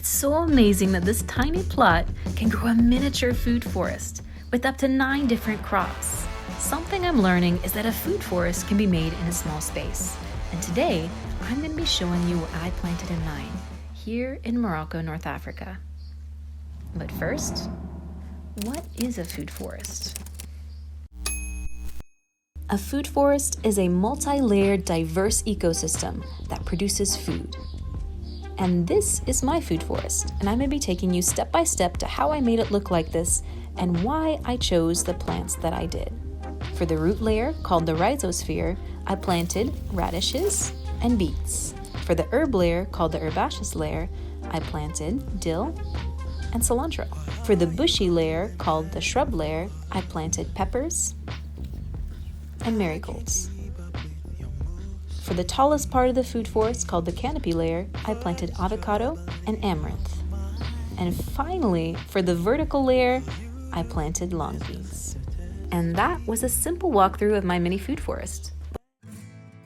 It's so amazing that this tiny plot can grow a miniature food forest with up to 9 different crops. Something I'm learning is that a food forest can be made in a small space. And today, I'm going to be showing you what I planted in mine here in Morocco, North Africa. But first, what is a food forest? A food forest is a multi-layered, diverse ecosystem that produces food. And this is my food forest, and I'm going to be taking you step by step to how I made it look like this and why I chose the plants that I did. For the root layer, called the rhizosphere, I planted radishes and beets. For the herb layer, called the herbaceous layer, I planted dill and cilantro. For the bushy layer, called the shrub layer, I planted peppers and marigolds. For the tallest part of the food forest, called the canopy layer, I planted avocado and amaranth. And finally, for the vertical layer, I planted long beans. And that was a simple walkthrough of my mini food forest.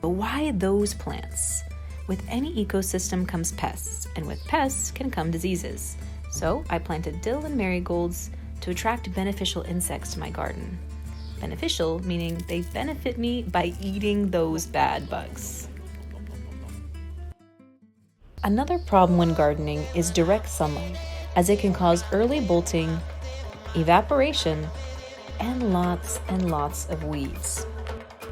But why those plants? With any ecosystem comes pests, and with pests can come diseases. So I planted dill and marigolds to attract beneficial insects to my garden. Beneficial meaning they benefit me by eating those bad bugs. Another problem when gardening is direct sunlight, as it can cause early bolting, evaporation, and lots of weeds.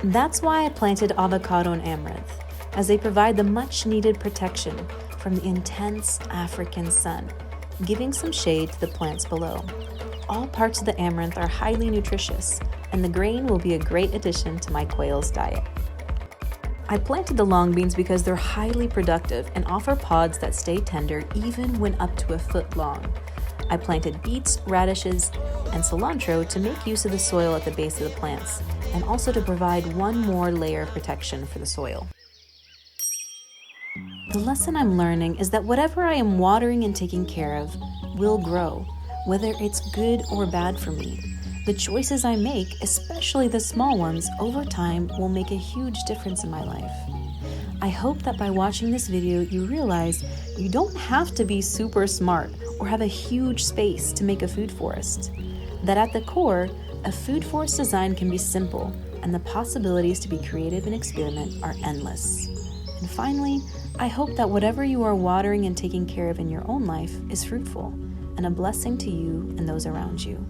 That's why I planted avocado and amaranth, as they provide the much needed protection from the intense African sun, giving some shade to the plants below. All parts of the amaranth are highly nutritious, and the grain will be a great addition to my quail's diet. I planted the long beans because they're highly productive and offer pods that stay tender even when up to a foot long. I planted beets, radishes, and cilantro to make use of the soil at the base of the plants, and also to provide one more layer of protection for the soil. The lesson I'm learning is that whatever I am watering and taking care of will grow, whether it's good or bad for me. The choices I make, especially the small ones, over time will make a huge difference in my life. I hope that by watching this video, you realize you don't have to be super smart or have a huge space to make a food forest. That at the core, a food forest design can be simple, and the possibilities to be creative and experiment are endless. And finally, I hope that whatever you are watering and taking care of in your own life is fruitful and a blessing to you and those around you.